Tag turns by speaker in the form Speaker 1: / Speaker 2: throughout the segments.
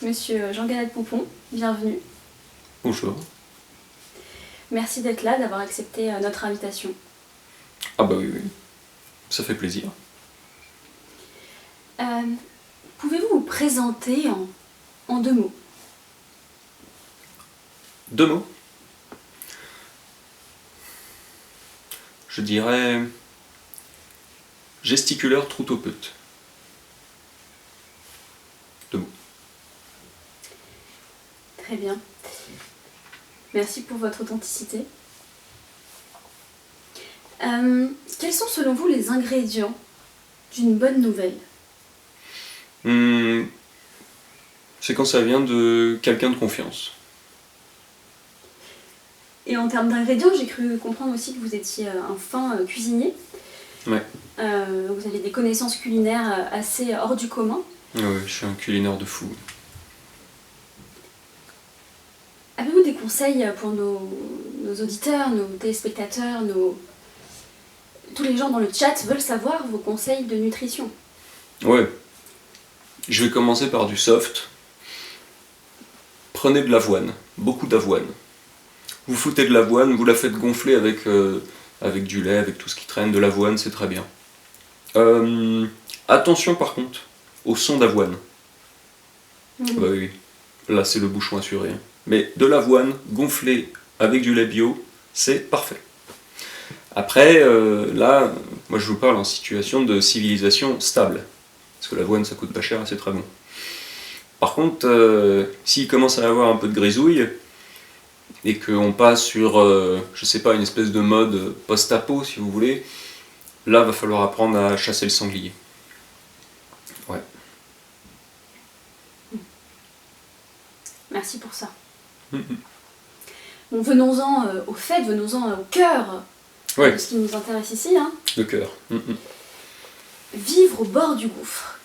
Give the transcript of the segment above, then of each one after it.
Speaker 1: monsieur Jean-Galade Poupon, bienvenue.
Speaker 2: Bonjour.
Speaker 1: Merci d'être là, d'avoir accepté notre invitation.
Speaker 2: Ah bah oui, ça fait plaisir.
Speaker 1: Pouvez-vous vous présenter en 2 mots?
Speaker 2: 2 mots. Je dirais gesticuleur troutopeute. 2 mots.
Speaker 1: Très bien. Merci pour votre authenticité. Quels sont selon vous les ingrédients d'une bonne nouvelle?
Speaker 2: C'est quand ça vient de quelqu'un de confiance.
Speaker 1: Et en termes d'ingrédients, j'ai cru comprendre aussi que vous étiez un fin cuisinier.
Speaker 2: Ouais.
Speaker 1: Vous avez des connaissances culinaires assez hors du commun.
Speaker 2: Ouais, je suis un culinaire de fou.
Speaker 1: Avez-vous des conseils pour nos auditeurs, nos téléspectateurs, tous les gens dans le chat veulent savoir vos conseils de nutrition?
Speaker 2: Ouais. Je vais commencer par du soft. Prenez de l'avoine, beaucoup d'avoine. Vous foutez de l'avoine, vous la faites gonfler avec du lait, avec tout ce qui traîne, de l'avoine, c'est très bien. Attention par contre, au son d'avoine. Bah oui, là c'est le bouchon assuré. Mais de l'avoine gonflée avec du lait bio, c'est parfait. Après, là, moi je vous parle en situation de civilisation stable. Parce que l'avoine ça coûte pas cher et c'est très bon. Par contre, s'il commence à y avoir un peu de grisouille, et qu'on passe sur, je sais pas, une espèce de mode post-apo si vous voulez, là va falloir apprendre à chasser le sanglier. Ouais.
Speaker 1: Merci pour ça. Bon, venons-en au fait, venons-en au cœur de ce qui nous intéresse ici.
Speaker 2: Le cœur.
Speaker 1: Vivre au bord du gouffre.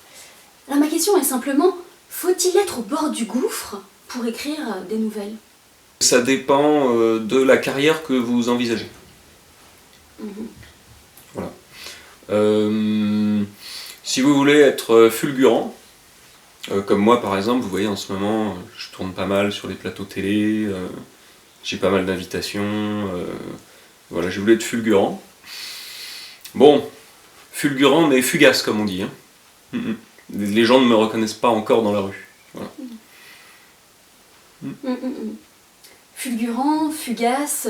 Speaker 1: Alors ma question est simplement, faut-il être au bord du gouffre pour écrire des nouvelles?
Speaker 2: Ça dépend de la carrière que vous envisagez. Voilà. Si vous voulez être fulgurant, comme moi par exemple, vous voyez en ce moment, je tourne pas mal sur les plateaux télé, j'ai pas mal d'invitations, voilà, je voulais être fulgurant. Bon, fulgurant mais fugace comme on dit. Les gens ne me reconnaissent pas encore dans la rue. Voilà.
Speaker 1: Fulgurant, fugace,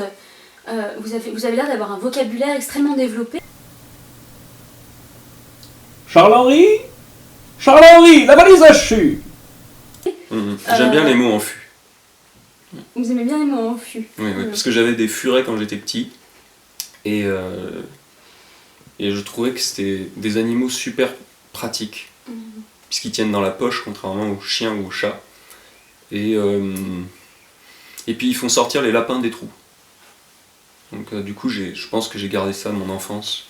Speaker 1: vous avez l'air d'avoir un vocabulaire extrêmement développé.
Speaker 3: Charles-Henri, la valise à chu.
Speaker 2: J'aime bien les mots en fût.
Speaker 1: Vous aimez bien les mots en fût.
Speaker 2: Oui, parce que j'avais des furets quand j'étais petit. Et je trouvais que c'était des animaux super pratiques. Puisqu'ils tiennent dans la poche, contrairement aux chiens ou aux chats. Et puis ils font sortir les lapins des trous. Donc du coup, je pense que j'ai gardé ça de mon enfance.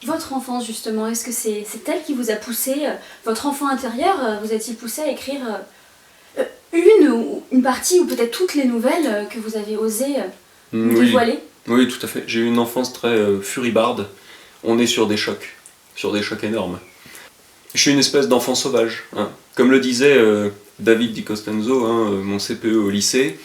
Speaker 1: Votre enfance justement, est-ce que c'est elle qui vous a poussé, votre enfant intérieur, vous a-t-il poussé à écrire une partie ou peut-être toutes les nouvelles que vous avez osé nous dévoiler?
Speaker 2: Oui, tout à fait. J'ai eu une enfance très furibarde. On est sur des chocs énormes. Je suis une espèce d'enfant sauvage. Comme le disait David Di Costanzo, mon CPE au lycée,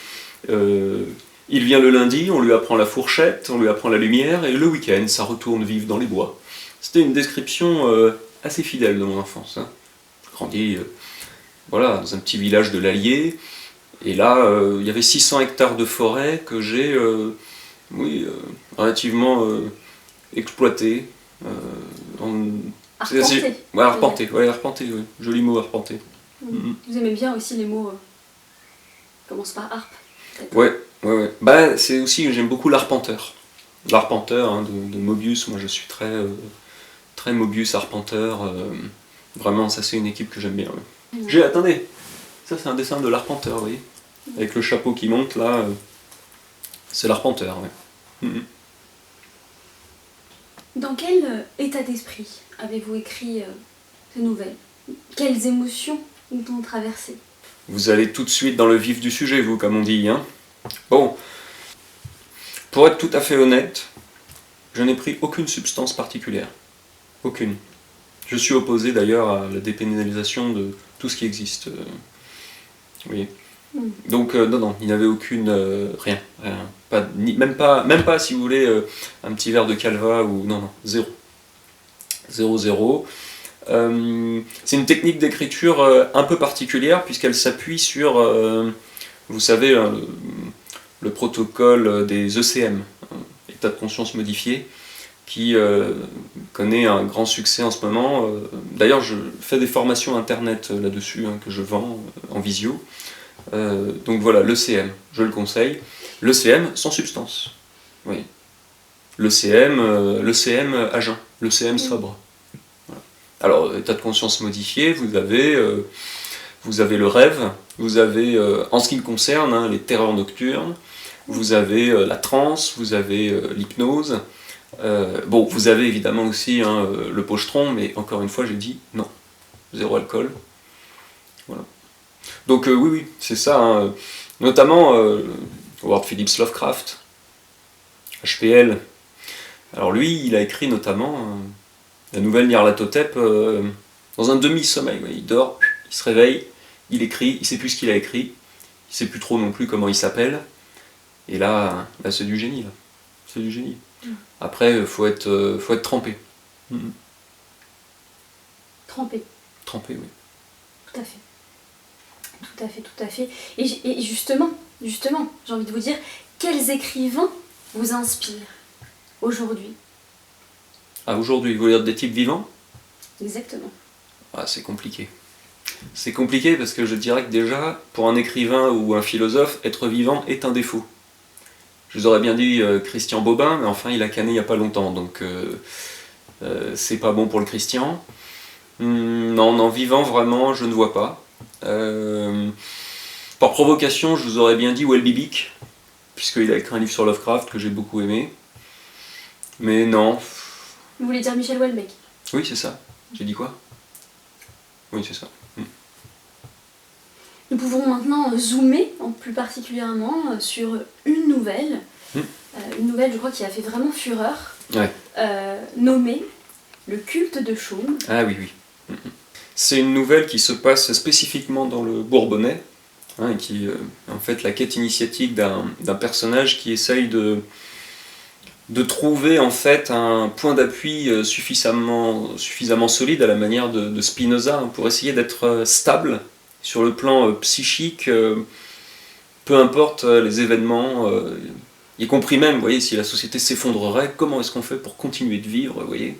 Speaker 2: il vient le lundi, on lui apprend la fourchette, on lui apprend la lumière, et le week-end, ça retourne vivre dans les bois. C'était une description assez fidèle de mon enfance. Grandi voilà, dans un petit village de l'Allier, et là, il y avait 600 hectares de forêt que j'ai relativement exploité.
Speaker 1: Arpenté.
Speaker 2: Arpenté, oui. Joli mot, arpenté.
Speaker 1: Vous aimez bien aussi les mots commencent par harpe.
Speaker 2: Ouais. Bah, c'est aussi, j'aime beaucoup l'arpenteur. L'arpenteur de Mobius, moi je suis très Mobius, arpenteur. Vraiment, ça c'est une équipe que j'aime bien. Attendez, ça c'est un dessin de l'arpenteur, vous voyez. Avec le chapeau qui monte là, c'est l'arpenteur,
Speaker 1: Dans quel état d'esprit avez-vous écrit ces nouvelles? Quelles émotions vous ont traversé?
Speaker 2: Vous allez tout de suite dans le vif du sujet, vous, comme on dit. Bon, pour être tout à fait honnête, je n'ai pris aucune substance particulière. Aucune. Je suis opposé d'ailleurs à la dépénalisation de tout ce qui existe. Oui. Donc non, il n'avait aucune... rien. Pas, même pas, si vous voulez, un petit verre de Calva ou... Non, zéro. Zéro. C'est une technique d'écriture un peu particulière puisqu'elle s'appuie sur, vous savez, le protocole des ECM, état de conscience modifié, qui connaît un grand succès en ce moment. D'ailleurs, je fais des formations internet là-dessus, que je vends en visio. Donc voilà, l'ECM, je le conseille. L'ECM sans substance. Oui. L'ECM à jeun, l'ECM sobre. Voilà. Alors, état de conscience modifié, vous avez le rêve, vous avez, en ce qui me concerne, les terreurs nocturnes, vous avez la transe, vous avez l'hypnose. Bon, vous avez évidemment aussi le pochetron, mais encore une fois, j'ai dit non, zéro alcool. Voilà. Donc oui, c'est ça. Notamment Howard Phillips Lovecraft, HPL. Alors lui, il a écrit notamment la nouvelle Nyarlathotep dans un demi-sommeil. Il dort, il se réveille, il écrit, il sait plus ce qu'il a écrit, il sait plus trop non plus comment il s'appelle. Et là c'est du génie. Là. C'est du génie. Après, faut être trempé.
Speaker 1: Trempé.
Speaker 2: Trempé, oui.
Speaker 1: Tout à fait. Et justement, j'ai envie de vous dire, quels écrivains vous inspirent aujourd'hui?
Speaker 2: Ah, aujourd'hui, vous voulez dire des types vivants?
Speaker 1: Exactement.
Speaker 2: Ah, c'est compliqué. C'est compliqué parce que je dirais que déjà, pour un écrivain ou un philosophe, être vivant est un défaut. Je vous aurais bien dit Christian Bobin, mais enfin il a canné il n'y a pas longtemps, donc c'est pas bon pour le Christian. Non, vivant vraiment, je ne vois pas. Par provocation, je vous aurais bien dit Welby Beak, puisqu'il a écrit un livre sur Lovecraft que j'ai beaucoup aimé. Mais non.
Speaker 1: Vous voulez dire Michel Houellebecq?
Speaker 2: Oui, c'est ça. J'ai dit quoi? Oui, c'est ça.
Speaker 1: Nous pouvons maintenant zoomer, plus particulièrement, sur une nouvelle. Une nouvelle, je crois, qui a fait vraiment fureur.
Speaker 2: Ouais.
Speaker 1: Nommée Le culte de Chaume.
Speaker 2: Ah oui. C'est une nouvelle qui se passe spécifiquement dans le Bourbonnais, et qui en fait la quête initiatique d'un personnage qui essaye de trouver en fait un point d'appui suffisamment solide à la manière de Spinoza pour essayer d'être stable sur le plan psychique, peu importe les événements, y compris même, vous voyez, si la société s'effondrerait, comment est-ce qu'on fait pour continuer de vivre, vous voyez.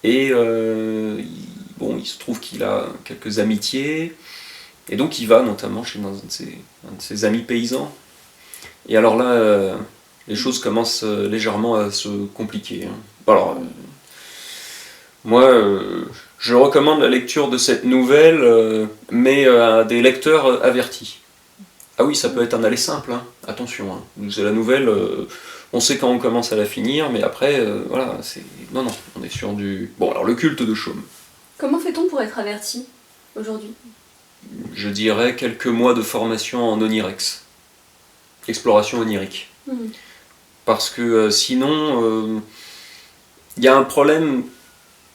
Speaker 2: Et il se trouve qu'il a quelques amitiés, et donc il va notamment chez un de ses amis paysans. Et alors là, les choses commencent légèrement à se compliquer. Alors, moi, je recommande la lecture de cette nouvelle, mais à des lecteurs avertis. Ah oui, ça peut être un aller simple, attention. C'est la nouvelle, on sait quand on commence à la finir, mais après, voilà, c'est... Non, on est sur du... Bon, alors le culte de Chaume.
Speaker 1: Comment fait-on pour être averti aujourd'hui?
Speaker 2: Je dirais quelques mois de formation en onirex. Exploration onirique. Parce que sinon, il y a un problème,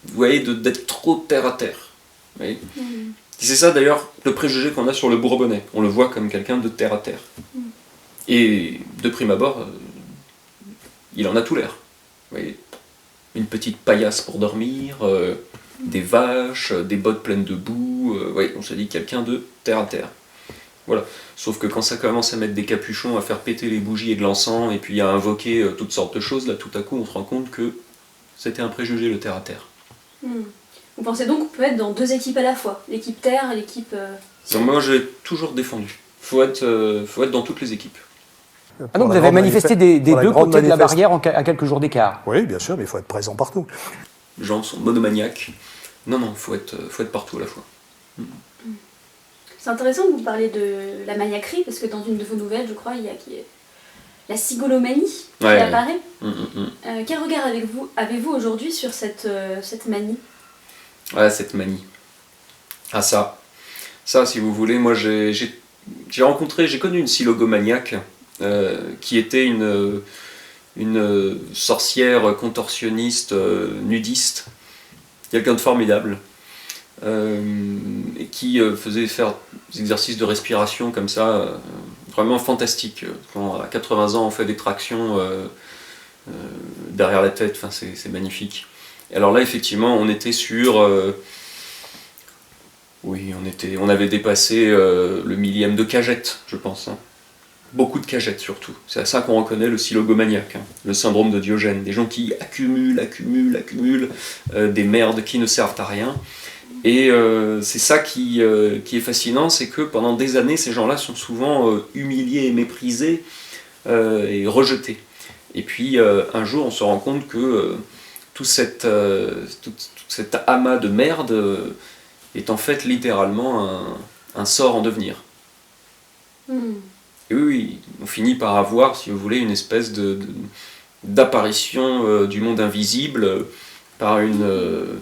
Speaker 2: vous voyez, d'être trop terre à terre. Vous voyez. C'est ça d'ailleurs le préjugé qu'on a sur le Bourbonnais. On le voit comme quelqu'un de terre à terre. Et de prime abord, il en a tout l'air. Vous voyez, une petite paillasse pour dormir, des vaches, des bottes pleines de boue. On se dit quelqu'un de terre à terre. Voilà. Sauf que quand ça commence à mettre des capuchons, à faire péter les bougies et de l'encens, et puis à invoquer toutes sortes de choses, là tout à coup on se rend compte que c'était un préjugé le terre à terre.
Speaker 1: Vous pensez donc qu'on peut être dans deux équipes à la fois, l'équipe terre et l'équipe...
Speaker 2: Moi j'ai toujours défendu. Faut être dans toutes les équipes.
Speaker 4: Ah donc vous avez manifesté des deux côtés de la barrière à quelques jours d'écart?
Speaker 5: Oui, bien sûr, mais il faut être présent partout.
Speaker 2: Les gens sont monomaniaques. Non, faut être partout à la fois.
Speaker 1: C'est intéressant que vous parliez de la maniaquerie, parce que dans une de vos nouvelles, je crois, il y a la cigolomanie qui apparaît. Quel regard avez-vous aujourd'hui sur cette manie?
Speaker 2: Ouais, cette manie. Ah ça, si vous voulez, moi j'ai connu une silogomaniaque qui était une sorcière contorsionniste nudiste quelqu'un de formidable, et qui faisait faire des exercices de respiration comme ça, vraiment fantastique. Quand à 80 ans on fait des tractions derrière la tête, enfin, c'est magnifique. Et alors là effectivement on était sur... oui, on avait dépassé le millième de cagette, je pense. Hein. Beaucoup de cagettes surtout. C'est à ça qu'on reconnaît le silogomaniaque, hein, le syndrome de Diogène. Des gens qui accumulent des merdes qui ne servent à rien. Et c'est ça qui est fascinant, c'est que pendant des années, ces gens-là sont souvent humiliés et méprisés et rejetés. Et puis un jour, on se rend compte que tout cet amas de merde est en fait littéralement un sort en devenir. Et oui, on finit par avoir, si vous voulez, une espèce d'apparition du monde invisible par une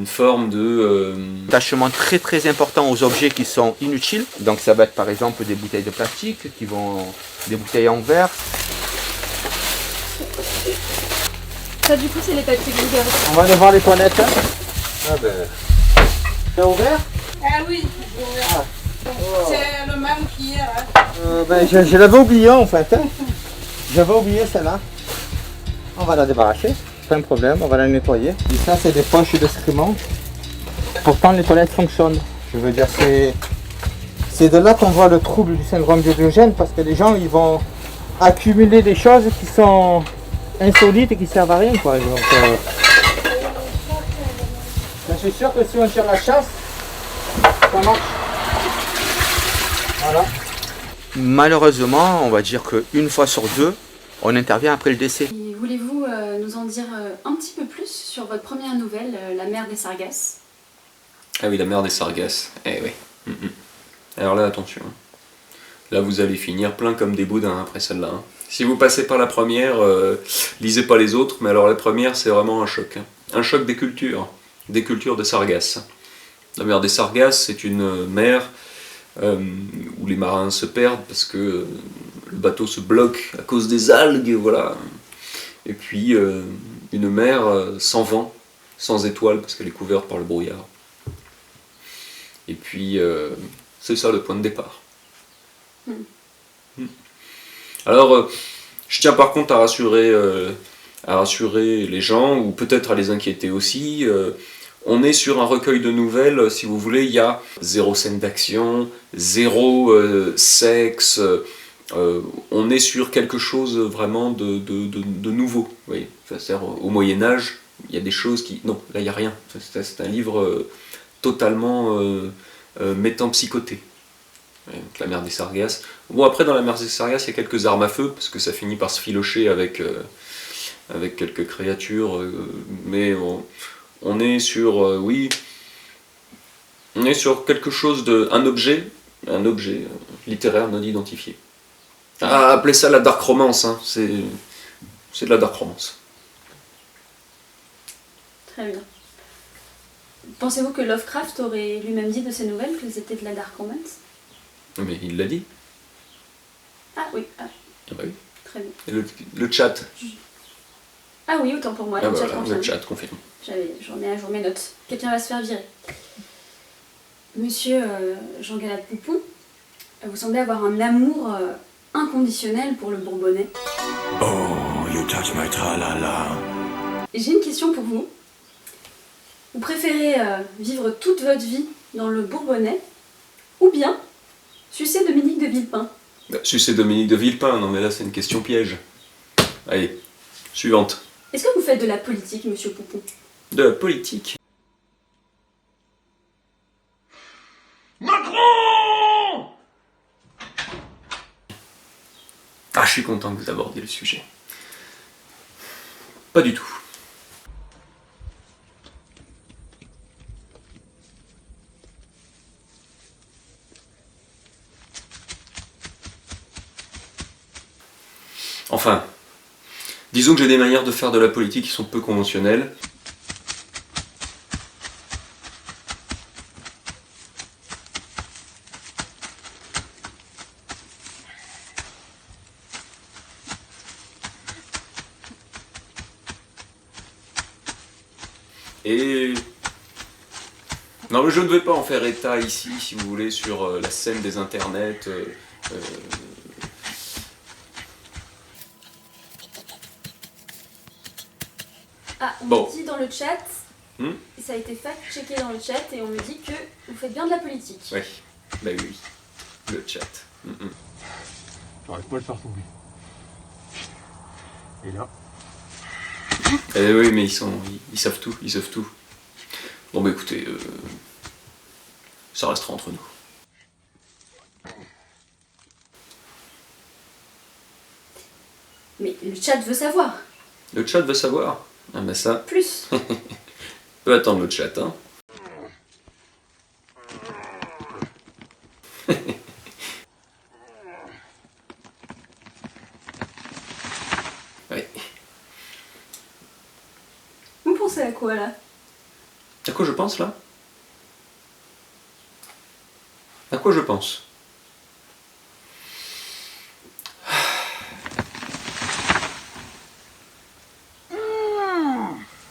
Speaker 2: forme de...
Speaker 6: Attachement très très important aux objets qui sont inutiles. Donc ça va être par exemple des bouteilles de plastique, des bouteilles en verre.
Speaker 1: Ça du coup c'est les papiers que vous gardez.
Speaker 6: On va aller voir les toilettes. Hein. Ah ben... C'est ouvert?
Speaker 7: Ah oui,
Speaker 6: Ah.
Speaker 7: c'est le même qu'hier.
Speaker 6: Je l'avais oublié en fait. Hein. J'avais oublié celle-là. On va la débarrasser, pas un problème, on va la nettoyer. Et ça c'est des poches d'excréments. Pourtant les toilettes fonctionnent. Je veux dire c'est de là qu'on voit le trouble du syndrome de Diogène, parce que les gens ils vont accumuler des choses qui sont insolites et qui servent à rien quoi. Donc, je suis sûr que si on tire la chasse, ça marche. Voilà. Malheureusement, on va dire qu'une fois sur deux, on intervient après le décès.
Speaker 1: Et voulez-vous nous en dire un petit peu plus sur votre première nouvelle, La mer des Sargasses?
Speaker 2: Ah oui, la mer des Sargasses. Eh oui. Alors là, attention. Là, vous allez finir plein comme des boudins après celle-là. Hein. Si vous passez par la première, lisez pas les autres, mais alors la première, c'est vraiment un choc. Hein. Un choc des cultures de Sargasses. La mer des Sargasses, c'est une mer où les marins se perdent parce que le bateau se bloque à cause des algues, voilà. Et puis une mer sans vent, sans étoiles parce qu'elle est couverte par le brouillard. Et puis c'est ça le point de départ. Alors je tiens par contre à rassurer les gens, ou peut-être à les inquiéter aussi. On est sur un recueil de nouvelles, si vous voulez, il y a 0 scène d'action, 0 sexe, on est sur quelque chose vraiment de nouveau. Vous voyez, c'est-à-dire, au Moyen-Âge, il y a des choses qui... Non, là il n'y a rien. C'est un livre totalement métempsychoté. Donc, la mer des Sargasses. Bon, après, dans la mer des Sargasses, il y a quelques armes à feu, parce que ça finit par se filocher avec quelques créatures, mais on est sur, oui, on est sur quelque chose un objet littéraire non identifié. Ah, appelez ça la dark romance, hein. C'est de la dark romance.
Speaker 1: Très bien. Pensez-vous que Lovecraft aurait lui-même dit de ses nouvelles que c'était de la dark romance?
Speaker 2: Mais il l'a dit.
Speaker 1: Ah oui,
Speaker 2: Ah bah oui.
Speaker 1: Très bien.
Speaker 2: Et le chat.
Speaker 1: Ah oui, autant pour moi,
Speaker 2: Ah
Speaker 1: le chat
Speaker 2: voilà,
Speaker 1: confirme.
Speaker 2: le chat confirme.
Speaker 1: Je remets à jour mes notes. Quelqu'un va se faire virer. Monsieur Jean Galade Poupon, vous semblez avoir un amour inconditionnel pour le Bourbonnais.
Speaker 8: Oh, you touch my tra-la-la.
Speaker 1: J'ai une question pour vous. Vous préférez vivre toute votre vie dans le Bourbonnais ou bien sucer Dominique de Villepin?
Speaker 2: Sucer Dominique de Villepin, non mais là c'est une question piège. Allez, suivante.
Speaker 1: Est-ce que vous faites de la politique, monsieur Poupon?
Speaker 2: De la politique.
Speaker 8: Macron!
Speaker 2: Ah, je suis content que vous abordiez le sujet. Pas du tout. Enfin, disons que j'ai des manières de faire de la politique qui sont peu conventionnelles. Et... Non, mais je ne vais pas en faire état ici, si vous voulez, sur la scène des internets.
Speaker 1: Ah, on me dit dans le chat, ça a été fact-checké dans le chat, et on me dit que vous faites bien de la politique.
Speaker 2: Oui, bah oui, le chat.
Speaker 5: J'arrive pas à le faire tomber. Et là?
Speaker 2: Eh oui, mais ils savent tout, ils savent tout. Bon bah écoutez, ça restera entre nous.
Speaker 1: Mais le chat veut savoir.
Speaker 2: Le chat veut savoir? Ah bah ça...
Speaker 1: Plus.
Speaker 2: peut attendre le chat, hein. Oui.
Speaker 1: Vous pensez à quoi là?
Speaker 2: À quoi je pense là? À quoi je pense?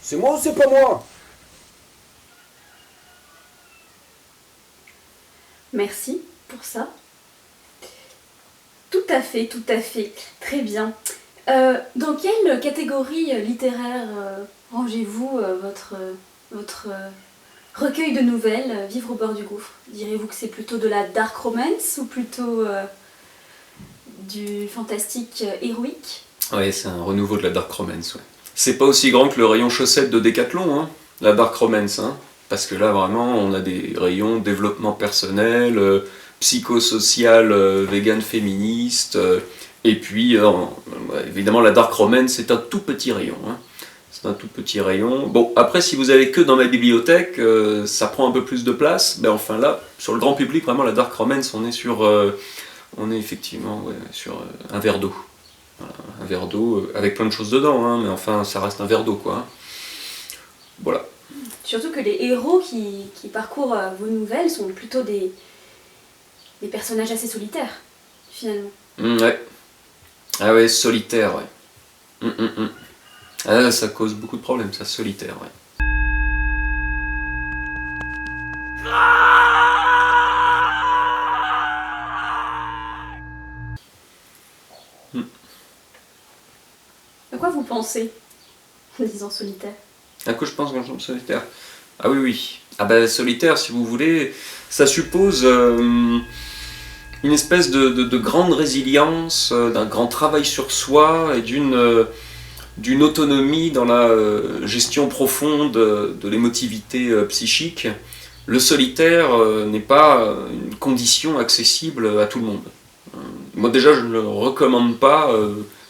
Speaker 3: C'est moi ou c'est pas moi?
Speaker 1: Merci pour ça. Tout à fait, tout à fait. Très bien. Dans quelle catégorie littéraire rangez-vous votre recueil de nouvelles, Vivre au bord du gouffre? Direz-vous que c'est plutôt de la dark romance ou plutôt du fantastique héroïque?
Speaker 2: Ouais, c'est un renouveau de la dark romance, ouais. C'est pas aussi grand que le rayon chaussettes de Decathlon, hein, la dark romance, hein, parce que là vraiment on a des rayons développement personnel, psychosocial, vegan féministe, et puis évidemment la dark romance c'est un tout petit rayon, hein. C'est un tout petit rayon. Bon, après si vous allez que dans ma bibliothèque, ça prend un peu plus de place, mais enfin là, sur le grand public, vraiment la dark romance, on est effectivement sur un verre d'eau. Voilà, un verre d'eau avec plein de choses dedans, hein, mais enfin ça reste un verre d'eau quoi. Hein. Voilà.
Speaker 1: Surtout que les héros qui parcourent vos nouvelles sont plutôt des personnages assez solitaires, finalement.
Speaker 2: Ouais. Ah ouais, solitaire, ouais. Ah, ça cause beaucoup de problèmes, ça, solitaire, ouais.
Speaker 1: À quoi vous pensez en disant solitaire?
Speaker 2: À quoi je pense quand je dis solitaire? Ah oui, oui. Ah bah solitaire, si vous voulez, ça suppose une espèce de grande résilience, d'un grand travail sur soi et d'une autonomie dans la gestion profonde de l'émotivité psychique. Le solitaire n'est pas une condition accessible à tout le monde. Moi déjà, je ne le recommande pas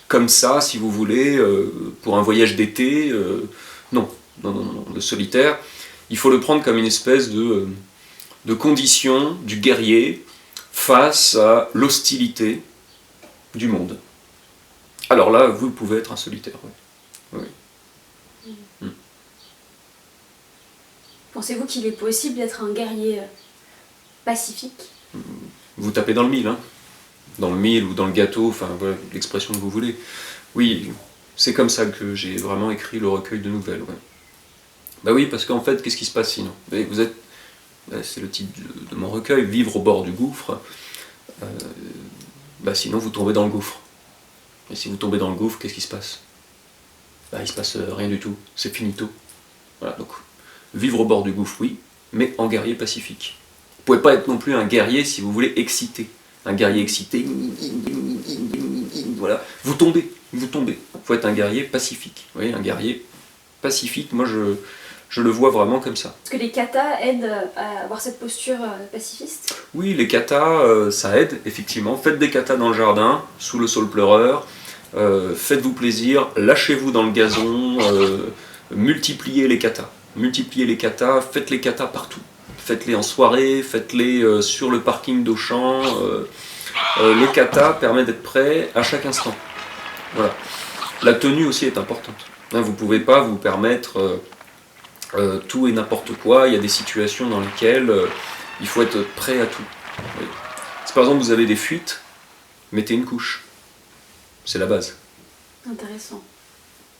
Speaker 2: comme ça, si vous voulez, pour un voyage d'été. Non, le solitaire, il faut le prendre comme une espèce de condition du guerrier face à l'hostilité du monde. Alors là, vous pouvez être un solitaire, oui.
Speaker 1: Pensez-vous qu'il est possible d'être un guerrier pacifique?
Speaker 2: Vous tapez dans le mille, hein. Dans le mille ou dans le gâteau, enfin voilà, l'expression que vous voulez. Oui, c'est comme ça que j'ai vraiment écrit le recueil de nouvelles, ouais. Bah oui, parce qu'en fait, qu'est-ce qui se passe sinon? Vous êtes, c'est le titre de mon recueil, Vivre au bord du gouffre. Bah sinon, vous tombez dans le gouffre. Et si vous tombez dans le gouffre, qu'est-ce qui se passe? Bah il se passe rien du tout, c'est finito. Voilà, donc vivre au bord du gouffre, oui, mais en guerrier pacifique. Vous pouvez pas être non plus un guerrier, si vous voulez, excité. Un guerrier excité, voilà, vous tombez. Il faut être un guerrier pacifique. Vous voyez, un guerrier pacifique, moi je le vois vraiment comme ça.
Speaker 1: Est-ce que les katas aident à avoir cette posture pacifiste?
Speaker 2: Oui, les katas, ça aide, effectivement. Faites des katas dans le jardin, sous le saule pleureur. Faites-vous plaisir, lâchez-vous dans le gazon, multipliez les katas. Faites les katas partout. Faites-les en soirée, faites-les sur le parking d'Auchan. Le kata permet d'être prêt à chaque instant. Voilà. La tenue aussi est importante. Vous ne pouvez pas vous permettre tout et n'importe quoi. Il y a des situations dans lesquelles il faut être prêt à tout. Oui. Si par exemple vous avez des fuites, mettez une couche. C'est la base.
Speaker 1: Intéressant.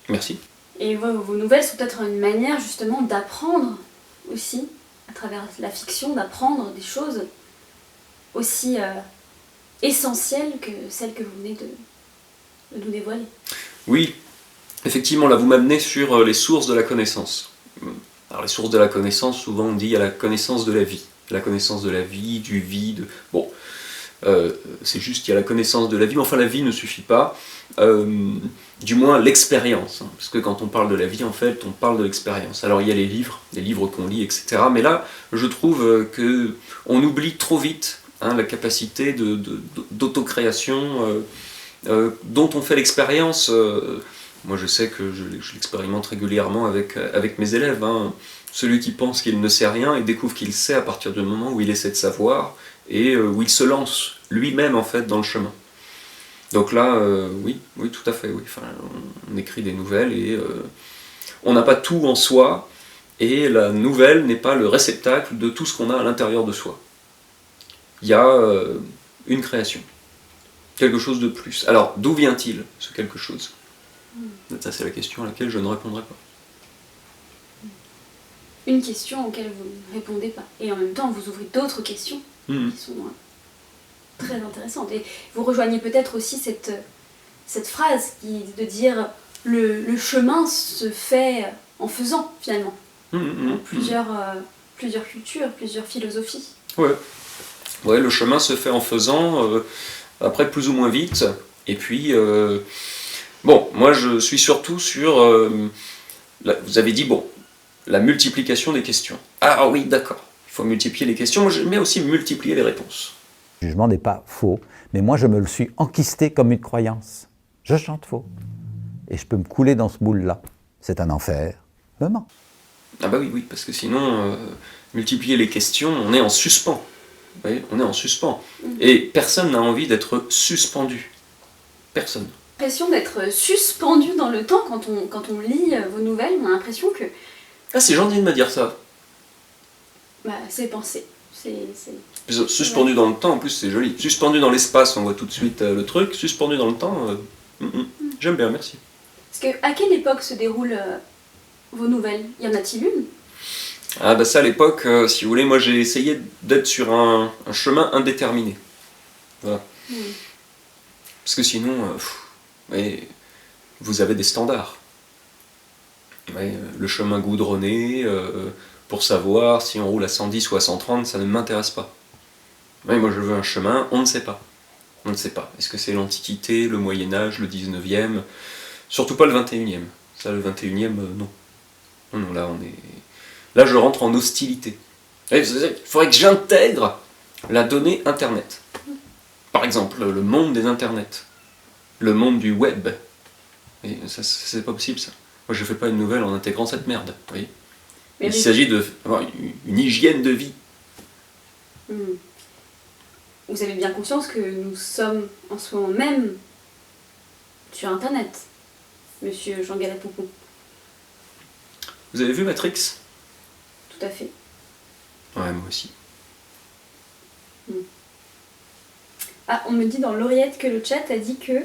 Speaker 2: Merci.
Speaker 1: Et vos nouvelles sont peut-être une manière justement d'apprendre aussi, à travers la fiction, d'apprendre des choses aussi essentielles que celles que vous venez de nous dévoiler.
Speaker 2: Oui, effectivement, là vous m'amenez sur les sources de la connaissance. Alors les sources de la connaissance, souvent on dit il y a la connaissance de la vie. La connaissance de la vie, du vide. Bon, c'est juste qu'il y a la connaissance de la vie, mais enfin la vie ne suffit pas. Du moins l'expérience, hein, parce que quand on parle de la vie, en fait, on parle de l'expérience. Alors il y a les livres qu'on lit, etc. Mais là, je trouve que on oublie trop vite la capacité d'autocréation dont on fait l'expérience. Moi, je sais que je l'expérimente régulièrement avec mes élèves. Hein. Celui qui pense qu'il ne sait rien, il découvre qu'il sait à partir du moment où il essaie de savoir et où il se lance lui-même en fait dans le chemin. Donc là, oui, tout à fait. Oui. Enfin, on écrit des nouvelles et on n'a pas tout en soi et la nouvelle n'est pas le réceptacle de tout ce qu'on a à l'intérieur de soi. Il y a une création, quelque chose de plus. Alors, d'où vient-il ce quelque chose ? Ça, c'est la question à laquelle je ne répondrai pas.
Speaker 1: Une question auquel vous ne répondez pas. Et en même temps, vous ouvrez d'autres questions qui sont très intéressantes. Et vous rejoignez peut-être aussi cette phrase de dire le chemin se fait en faisant, finalement. Plusieurs cultures, plusieurs philosophies.
Speaker 2: Ouais, le chemin se fait en faisant, après plus ou moins vite. Et puis, bon, moi je suis surtout sur... vous avez dit, bon, la multiplication des questions. Ah oui, d'accord, il faut multiplier les questions, mais aussi multiplier les réponses.
Speaker 9: Le jugement n'est pas faux, mais moi je me le suis enquisté comme une croyance. Je chante faux. Et je peux me couler dans ce moule-là. C'est un enfer. Je mens.
Speaker 2: Ah bah oui, parce que sinon, multiplier les questions, on est en suspens. Vous voyez, on est en suspens. Et personne n'a envie d'être suspendu. Personne.
Speaker 1: L'impression d'être suspendu dans le temps quand on lit vos nouvelles, on a l'impression que...
Speaker 2: Ah, c'est gentil de me dire ça.
Speaker 1: Bah, c'est pensé.
Speaker 2: Suspendu dans le temps, en plus c'est joli. Suspendu dans l'espace, on voit tout de suite le truc. Suspendu dans le temps, j'aime bien, merci.
Speaker 1: Parce que à quelle époque se déroulent vos nouvelles ? Y en a-t-il une ?
Speaker 2: Ah bah ça à l'époque, si vous voulez, moi j'ai essayé d'être sur un chemin indéterminé. Voilà. Parce que sinon, vous avez des standards. Le chemin goudronné, pour savoir si on roule à 110 ou à 130, ça ne m'intéresse pas. Moi je veux un chemin, on ne sait pas. On ne sait pas. Est-ce que c'est l'Antiquité, le Moyen-Âge, le 19e ? Surtout pas le 21e. Ça, le 21e, non. Non, là, là, je rentre en hostilité. Il faudrait que j'intègre la donnée Internet. Par exemple, le monde des Internets. Le monde du web. Et ça, c'est pas possible, ça. Moi, je fais pas une nouvelle en intégrant cette merde. Oui. Il s'agit d'avoir une hygiène de vie.
Speaker 1: Vous avez bien conscience que nous sommes en ce moment même sur Internet, monsieur Jean Galapoucou.
Speaker 2: Vous avez vu Matrix ?
Speaker 1: Tout à fait.
Speaker 2: Ouais, moi aussi.
Speaker 1: Ah, on me dit dans l'oreillette que le chat a dit que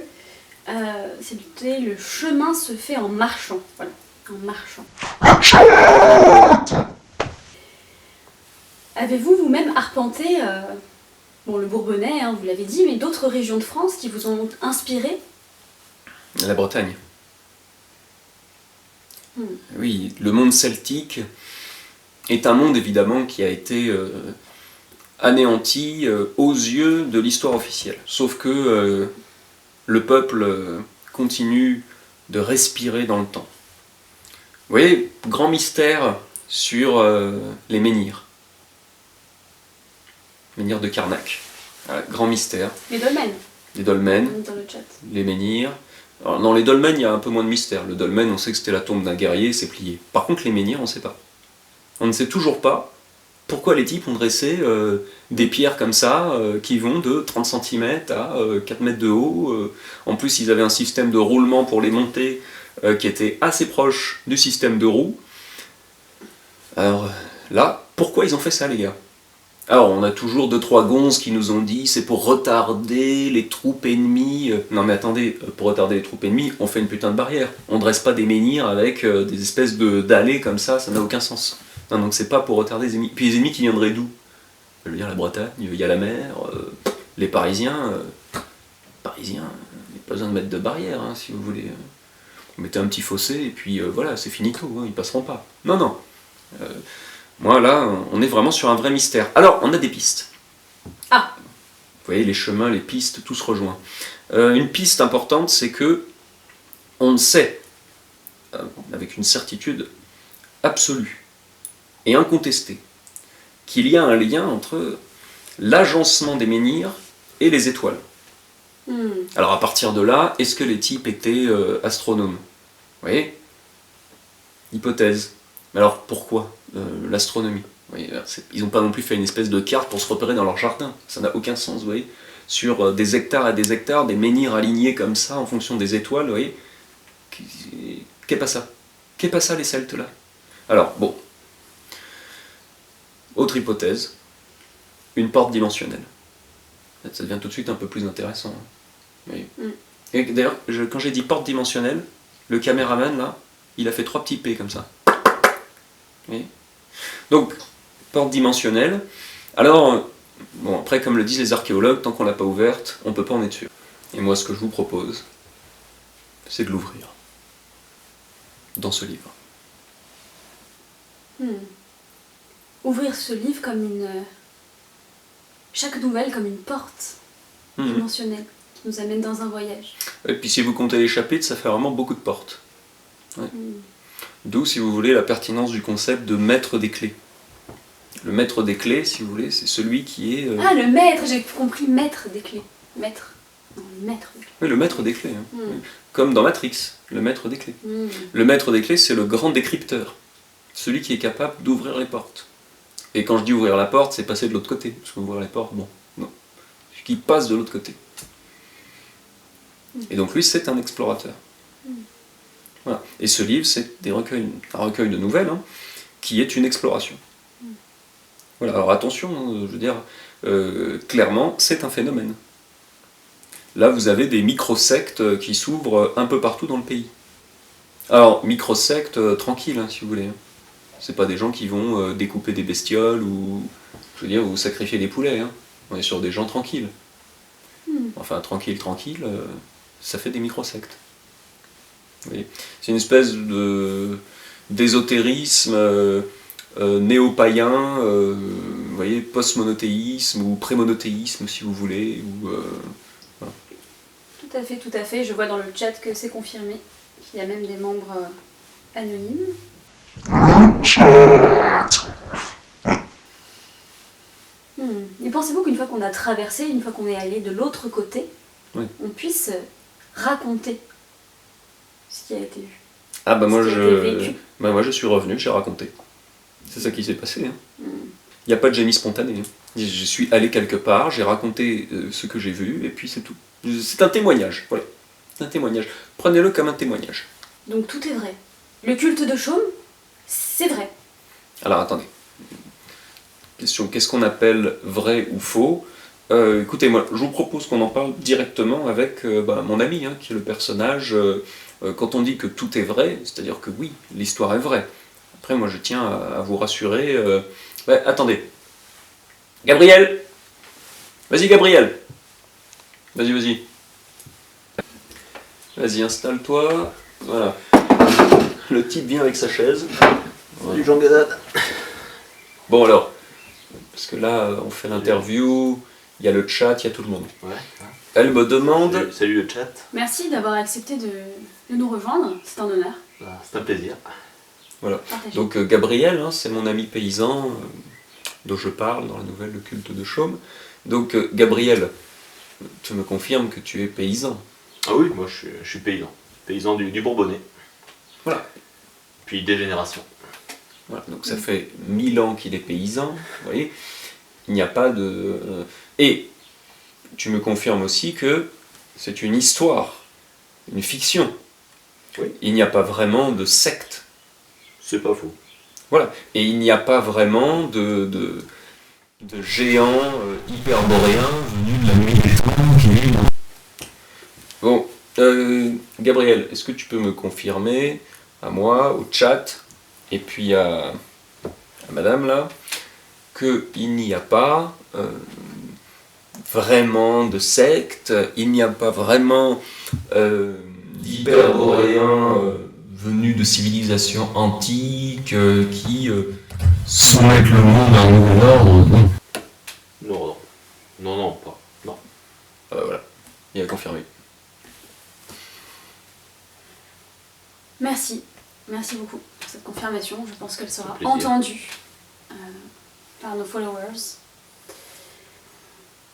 Speaker 1: c'était le chemin se fait en marchant. Voilà, en marchant. Avez-vous vous-même arpenté le Bourbonnais, vous l'avez dit, mais d'autres régions de France qui vous ont inspiré ?
Speaker 2: La Bretagne. Oui, le monde celtique est un monde évidemment qui a été anéanti aux yeux de l'histoire officielle. Sauf que le peuple continue de respirer dans le temps. Vous voyez, grand mystère sur les menhirs. Menhirs de Carnac. Voilà, grand mystère.
Speaker 1: Les dolmens.
Speaker 2: Les dolmens.
Speaker 1: Dans le chat.
Speaker 2: Les menhirs. Alors, dans les dolmens, il y a un peu moins de mystère. Le dolmen, on sait que c'était la tombe d'un guerrier, c'est plié. Par contre, les menhirs, on ne sait pas. On ne sait toujours pas pourquoi les types ont dressé des pierres comme ça, qui vont de 30 cm à 4 mètres de haut. En plus, ils avaient un système de roulement pour les monter qui était assez proche du système de roue. Alors là, pourquoi ils ont fait ça, les gars ? Alors, on a toujours 2-3 gonzes qui nous ont dit c'est pour retarder les troupes ennemies. Non mais attendez, pour retarder les troupes ennemies, on fait une putain de barrière. On dresse pas des menhirs avec des espèces d'allées comme ça n'a aucun sens. Non, donc c'est pas pour retarder les ennemis. Puis les ennemis qui viendraient d'où? Je veux dire, la Bretagne, il y a la mer, les Parisiens, il n'y a pas besoin de mettre de barrière, hein, si vous voulez. Vous mettez un petit fossé et puis voilà, c'est finito, hein, ils passeront pas. Non, non. Moi là, on est vraiment sur un vrai mystère. Alors, on a des pistes.
Speaker 1: Ah.
Speaker 2: Vous voyez, les chemins, les pistes, tout se rejoint. Une piste importante, c'est que on sait, avec une certitude absolue et incontestée, qu'il y a un lien entre l'agencement des menhirs et les étoiles. Alors à partir de là, est-ce que les types étaient astronomes? Vous voyez? Hypothèse. Mais alors pourquoi l'astronomie? Ils n'ont pas non plus fait une espèce de carte pour se repérer dans leur jardin. Ça n'a aucun sens, vous voyez? Sur des hectares et des hectares, des menhirs alignés comme ça en fonction des étoiles, vous voyez? Qu'est pas ça? Qu'est pas ça les Celtes là? Alors, bon. Autre hypothèse. Une porte dimensionnelle. Ça devient tout de suite un peu plus intéressant. Hein. Oui. Et d'ailleurs, quand j'ai dit porte dimensionnelle, le caméraman là, il a fait 3 petits P comme ça. Oui. Donc, porte dimensionnelle. Alors, bon, après, comme le disent les archéologues, tant qu'on l'a pas ouverte, on peut pas en être sûr. Et moi, ce que je vous propose, c'est de l'ouvrir. Dans ce livre.
Speaker 1: Ouvrir ce livre comme une... chaque nouvelle comme une porte dimensionnelle qui nous amène dans un voyage.
Speaker 2: Et puis si vous comptez les chapitres, ça fait vraiment beaucoup de portes. Ouais. D'où, si vous voulez, la pertinence du concept de maître des clés. Le maître des clés, si vous voulez, c'est celui qui est...
Speaker 1: Ah, le maître, j'ai compris, maître des clés. Maître. Non, le maître des clés.
Speaker 2: Oui, le maître des clés. Hein. Oui. Comme dans Matrix, le maître des clés. Le maître des clés, c'est le grand décrypteur. Celui qui est capable d'ouvrir les portes. Et quand je dis ouvrir la porte, c'est passer de l'autre côté. Parce qu'ouvrir les portes, bon, non. Celui qui passe de l'autre côté. Et donc lui, c'est un explorateur. Voilà. Et ce livre, c'est un recueil de nouvelles, hein, qui est une exploration. Voilà. Alors attention, hein, je veux dire, clairement, c'est un phénomène. Là, vous avez des micro-sectes qui s'ouvrent un peu partout dans le pays. Alors, micro-sectes tranquilles, hein, si vous voulez. Hein. C'est pas des gens qui vont découper des bestioles ou, je veux dire, ou sacrifier des poulets. Hein. On est sur des gens tranquilles. Enfin, tranquille, ça fait des micro-sectes. C'est une espèce d'ésotérisme néo-païen, vous voyez, post-monothéisme ou pré-monothéisme, si vous voulez. Ou, voilà.
Speaker 1: Tout à fait. Je vois dans le chat que c'est confirmé. Il y a même des membres anonymes. Et pensez-vous qu'une fois qu'on a traversé, une fois qu'on est allé de l'autre côté, on puisse raconter ce qui a été vu?
Speaker 2: Ah bah moi je suis revenu, j'ai raconté. C'est ça qui s'est passé. Hein. Il n'y a pas de génie spontané. Hein. Je suis allé quelque part, j'ai raconté ce que j'ai vu, et puis c'est tout. C'est un témoignage, voilà. C'est un témoignage. Prenez-le comme un témoignage.
Speaker 1: Donc tout est vrai. Le culte de Chaume, c'est vrai.
Speaker 2: Alors attendez. Question, qu'est-ce qu'on appelle vrai ou faux? Écoutez, moi, je vous propose qu'on en parle directement avec mon ami, hein, qui est le personnage. Quand on dit que tout est vrai, c'est-à-dire que oui, l'histoire est vraie. Après, moi, je tiens à vous rassurer. Attendez. Gabriel! Vas-y, Gabriel! Vas-y. Vas-y, installe-toi. Voilà. Le type vient avec sa chaise.
Speaker 6: Salut Jean Gazade.
Speaker 2: Bon alors, parce que là, on fait l'interview, il y a le chat, il y a tout le monde.
Speaker 6: Ouais.
Speaker 2: Elle me demande...
Speaker 6: Salut le chat.
Speaker 1: Merci d'avoir accepté de nous rejoindre, c'est un honneur.
Speaker 6: C'est un plaisir.
Speaker 2: Voilà.
Speaker 1: Partagez.
Speaker 2: Donc Gabriel, hein, c'est mon ami paysan dont je parle dans la nouvelle Le Culte de Chaume. Donc Gabriel, tu me confirmes que tu es paysan?
Speaker 10: Ah oui, moi je suis paysan. Paysan du Bourbonnais.
Speaker 2: Voilà.
Speaker 10: Puis des générations.
Speaker 2: Voilà. Donc ça fait 1000 ans qu'il est paysan, vous voyez. Il n'y a pas de... Et tu me confirmes aussi que c'est une histoire, une fiction.
Speaker 10: Oui.
Speaker 2: Il n'y a pas vraiment de secte.
Speaker 10: C'est pas faux.
Speaker 2: Voilà. Et il n'y a pas vraiment de géants hyperboréens venus de la nuit des temps qui est... Bon, Gabriel, est-ce que tu peux me confirmer, à moi, au chat, et puis à madame là, qu'il n'y a pas vraiment de secte, il n'y a pas vraiment d'hyperboréens venus de civilisations antiques qui soumettent le monde à un nouvel ordre.
Speaker 10: Non, pas. Non.
Speaker 2: Voilà, il a confirmé.
Speaker 1: Merci beaucoup pour cette confirmation. Je pense qu'elle sera entendue par nos followers.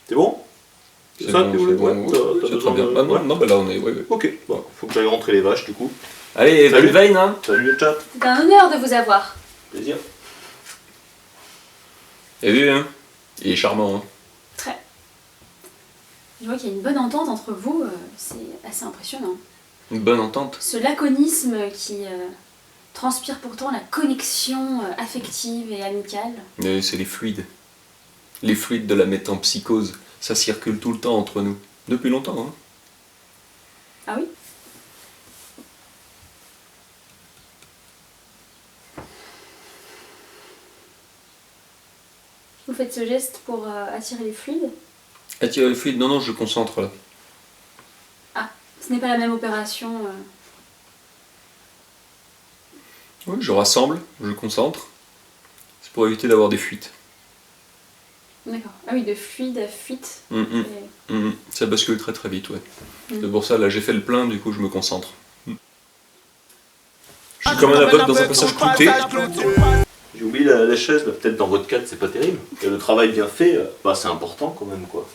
Speaker 10: C'est bon?
Speaker 2: C'est ça,
Speaker 10: bon,
Speaker 2: c'est très bien. Ah non, bah là on est... Ouais.
Speaker 10: Ok, bon, faut que j'aille rentrer les vaches du coup.
Speaker 2: Allez, bonne veille, hein.
Speaker 10: Salut le chat.
Speaker 1: C'est un honneur de vous avoir.
Speaker 10: Plaisir.
Speaker 2: T'as vu, hein? Il est charmant, hein.
Speaker 1: Très. Je vois qu'il y a une bonne entente entre vous, c'est assez impressionnant.
Speaker 2: Une bonne entente.
Speaker 1: Ce laconisme qui transpire pourtant la connexion affective et amicale.
Speaker 2: Mais c'est les fluides. Les fluides de la métempsychose. Ça circule tout le temps entre nous. Depuis longtemps, hein.
Speaker 1: Ah oui? Vous faites ce geste pour attirer les fluides?
Speaker 2: Attirer les fluides? Non, je concentre là.
Speaker 1: Ah, ce n'est pas la même opération.
Speaker 2: Oui, je rassemble, je concentre. C'est pour éviter d'avoir des fuites.
Speaker 1: D'accord. Ah oui, de fluide à fuite.
Speaker 2: Ça bascule très très vite, ouais. C'est pour ça, là, j'ai fait le plein, du coup, je me concentre. Je suis comme un aveugle dans un passage clouté.
Speaker 10: J'ai oublié la chaise, là, peut-être dans votre cadre c'est pas terrible. Et le travail bien fait, bah c'est important quand même quoi.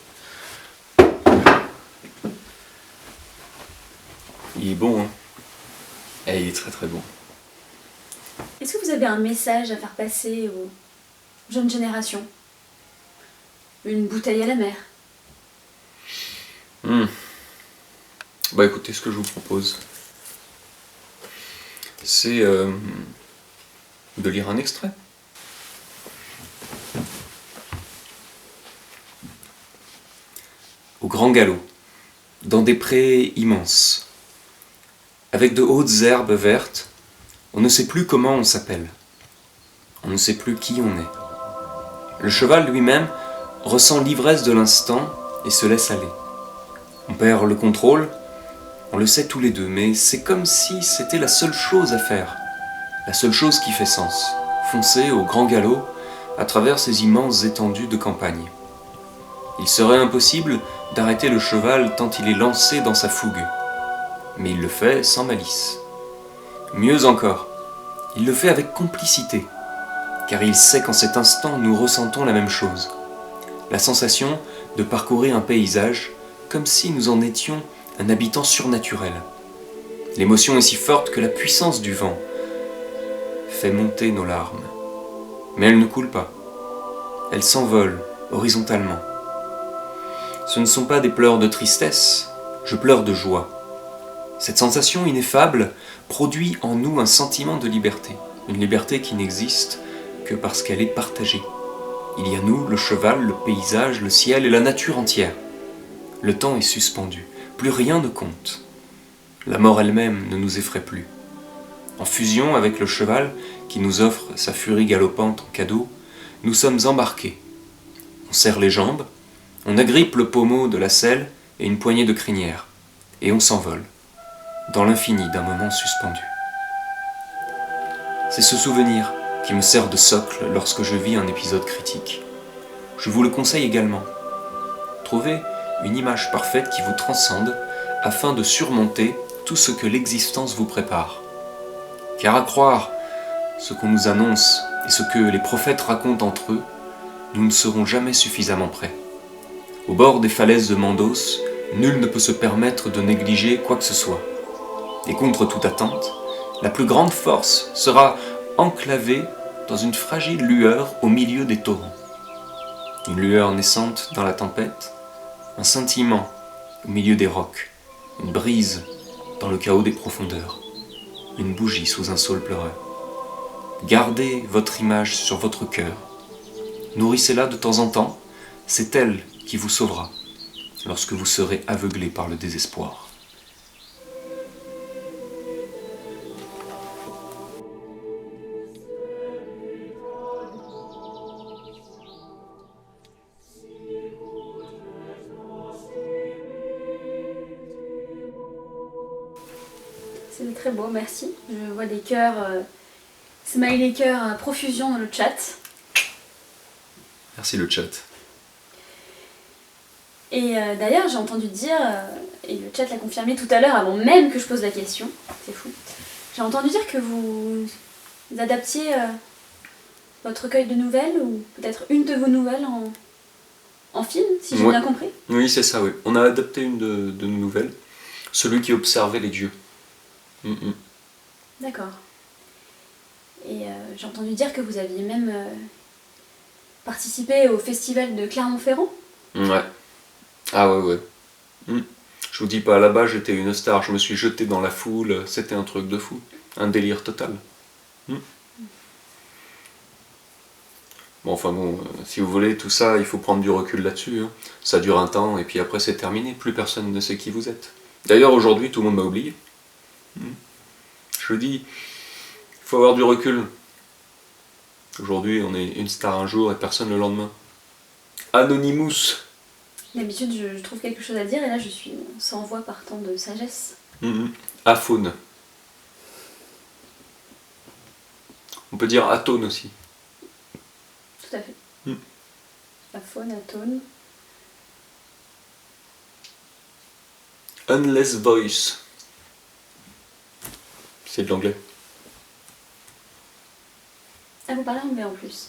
Speaker 2: Il est bon, hein. Et il est très très bon.
Speaker 1: Est-ce que vous avez un message à faire passer aux jeunes générations? Une bouteille à la mer?
Speaker 2: Bah écoutez, ce que je vous propose, c'est de lire un extrait. Au grand galop, dans des prés immenses, avec de hautes herbes vertes, on ne sait plus comment on s'appelle. On ne sait plus qui on est. Le cheval lui-même ressent l'ivresse de l'instant et se laisse aller. On perd le contrôle, on le sait tous les deux, mais c'est comme si c'était la seule chose à faire. La seule chose qui fait sens, foncer au grand galop à travers ces immenses étendues de campagne. Il serait impossible d'arrêter le cheval tant il est lancé dans sa fougue. Mais il le fait sans malice. Mieux encore, il le fait avec complicité, car il sait qu'en cet instant nous ressentons la même chose. La sensation de parcourir un paysage comme si nous en étions un habitant surnaturel. L'émotion est si forte que la puissance du vent fait monter nos larmes. Mais elles ne coulent pas. Elles s'envolent horizontalement. Ce ne sont pas des pleurs de tristesse, je pleure de joie. Cette sensation ineffable produit en nous un sentiment de liberté, une liberté qui n'existe que parce qu'elle est partagée. Il y a nous, le cheval, le paysage, le ciel et la nature entière. Le temps est suspendu, plus rien ne compte. La mort elle-même ne nous effraie plus. En fusion avec le cheval qui nous offre sa furie galopante en cadeau, nous sommes embarqués. On serre les jambes, on agrippe le pommeau de la selle et une poignée de crinière, et on s'envole, dans l'infini d'un moment suspendu. C'est ce souvenir qui me sert de socle lorsque je vis un épisode critique. Je vous le conseille également. Trouvez une image parfaite qui vous transcende afin de surmonter tout ce que l'existence vous prépare. Car à croire ce qu'on nous annonce et ce que les prophètes racontent entre eux, nous ne serons jamais suffisamment prêts. Au bord des falaises de Mandos, nul ne peut se permettre de négliger quoi que ce soit. Et contre toute attente, la plus grande force sera enclavée dans une fragile lueur au milieu des torrents. Une lueur naissante dans la tempête, un scintillement au milieu des rocs, une brise dans le chaos des profondeurs, une bougie sous un saule pleureur. Gardez votre image sur votre cœur. Nourrissez-la de temps en temps, c'est elle qui vous sauvera lorsque vous serez aveuglé par le désespoir.
Speaker 1: C'est très beau, merci. Je vois des cœurs, smiley cœurs à profusion dans le chat.
Speaker 2: Merci le chat.
Speaker 1: Et d'ailleurs, j'ai entendu dire, et le chat l'a confirmé tout à l'heure avant même que je pose la question, c'est fou, j'ai entendu dire que vous adaptiez votre recueil de nouvelles, ou peut-être une de vos nouvelles en film, si j'ai bien compris.
Speaker 2: Oui, c'est ça, oui. On a adapté une de nos nouvelles, Celui qui observait les dieux.
Speaker 1: D'accord. Et j'ai entendu dire que vous aviez même participé au festival de Clermont-Ferrand.
Speaker 2: Ouais. Ah ouais. Je vous dis pas, là-bas j'étais une star, je me suis jeté dans la foule, c'était un truc de fou. Un délire total. Bon, enfin bon, si vous voulez, tout ça, il faut prendre du recul là-dessus. Hein. Ça dure un temps, et puis après c'est terminé, plus personne ne sait qui vous êtes. D'ailleurs, aujourd'hui, tout le monde m'a oublié. Je vous dis, il faut avoir du recul. Aujourd'hui, on est une star un jour et personne le lendemain. Anonymous.
Speaker 1: D'habitude, je trouve quelque chose à dire, et là, je suis sans voix par tant de sagesse.
Speaker 2: Aphone. On peut dire atone aussi.
Speaker 1: Tout à fait. Aphone, atone.
Speaker 2: Unless voice. C'est de l'anglais.
Speaker 1: Ah, vous parlez anglais en plus?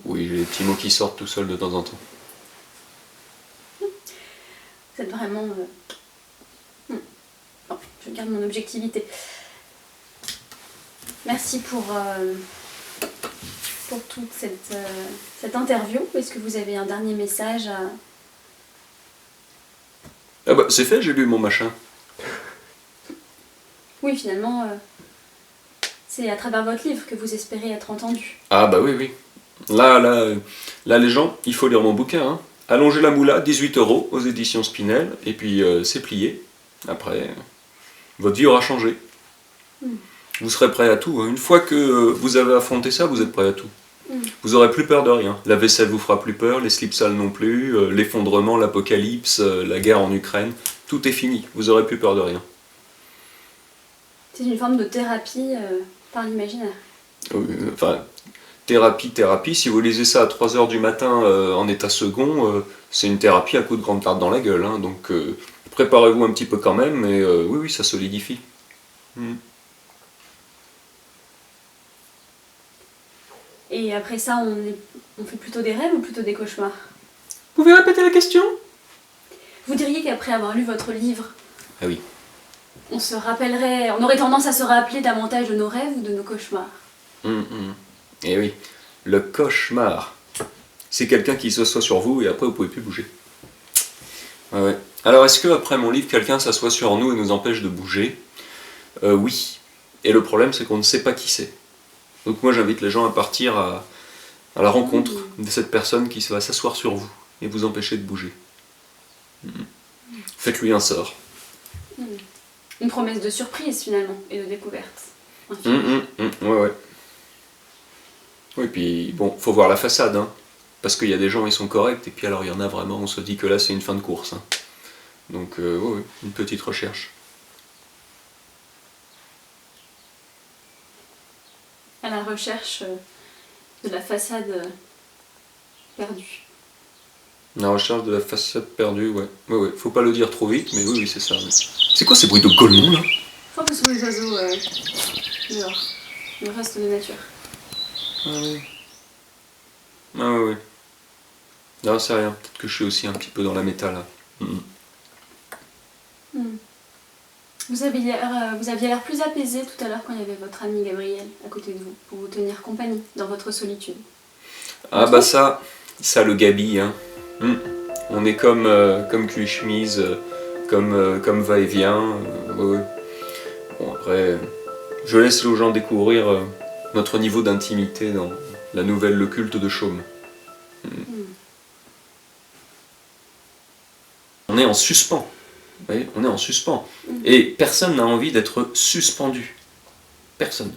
Speaker 2: Oui, j'ai des petits mots qui sortent tout seuls de temps en temps.
Speaker 1: Vous êtes vraiment... Bon, je garde mon objectivité. Merci pour toute cette interview. Est-ce que vous avez un dernier message à...
Speaker 2: Ah bah c'est fait, j'ai lu mon machin.
Speaker 1: Oui, finalement, c'est à travers votre livre que vous espérez être entendu.
Speaker 2: Ah bah oui. Là, les gens, il faut lire mon bouquin. Hein. Allonger la moula, 18 € aux éditions Spinel, et puis c'est plié. Après, votre vie aura changé. Vous serez prêt à tout. Hein. Une fois que vous avez affronté ça, vous êtes prêt à tout. Vous aurez plus peur de rien. La vaisselle vous fera plus peur, les slips sales non plus, l'effondrement, l'apocalypse, la guerre en Ukraine, tout est fini. Vous aurez plus peur de rien.
Speaker 1: C'est une forme de thérapie par l'imaginaire.
Speaker 2: Enfin, thérapie, si vous lisez ça à 3h du matin en état second, c'est une thérapie à coups de grande tarte dans la gueule. Hein. Donc préparez-vous un petit peu quand même, mais oui, ça solidifie.
Speaker 1: Et après ça, on fait plutôt des rêves ou plutôt des cauchemars?
Speaker 2: Vous pouvez répéter la question?
Speaker 1: Vous diriez qu'après avoir lu votre livre,
Speaker 2: ah oui,
Speaker 1: on aurait tendance à se rappeler davantage de nos rêves ou de nos cauchemars?
Speaker 2: Et oui, le cauchemar, c'est quelqu'un qui s'assoit sur vous et après vous pouvez plus bouger. Ouais. Alors est-ce que après mon livre, quelqu'un s'assoit sur nous et nous empêche de bouger? Oui. Et le problème, c'est qu'on ne sait pas qui c'est. Donc moi j'invite les gens à partir à la rencontre de cette personne qui va s'asseoir sur vous et vous empêcher de bouger. Faites-lui un sort.
Speaker 1: Une promesse de surprise finalement et de découverte.
Speaker 2: Ouais. Oui, puis bon, faut voir la façade, hein, parce qu'il y a des gens ils sont corrects et puis alors il y en a vraiment, on se dit que là c'est une fin de course. Hein. Donc ouais, une petite recherche.
Speaker 1: À la recherche de la façade perdue.
Speaker 2: La recherche de la façade perdue, ouais. Ouais. Faut pas le dire trop vite, mais oui, c'est ça. Ouais. C'est quoi ces bruits de golemons là?
Speaker 1: Je crois que ce sont les oiseaux dehors. Le reste de nature.
Speaker 2: Ah oui. Non, c'est rien. Peut-être que je suis aussi un petit peu dans la méta là.
Speaker 1: Vous aviez l'air plus apaisé tout à l'heure quand il y avait votre ami Gabriel à côté de vous, pour vous tenir compagnie dans votre solitude.
Speaker 2: Ah bah ça le Gabi, hein. On est comme cul chemise, comme va-et-vient. Ouais. Bon après, je laisse aux gens découvrir notre niveau d'intimité dans la nouvelle Le Culte de Chaume. on est en suspens. Vous voyez, on est en suspens. Et personne n'a envie d'être suspendu. Personne.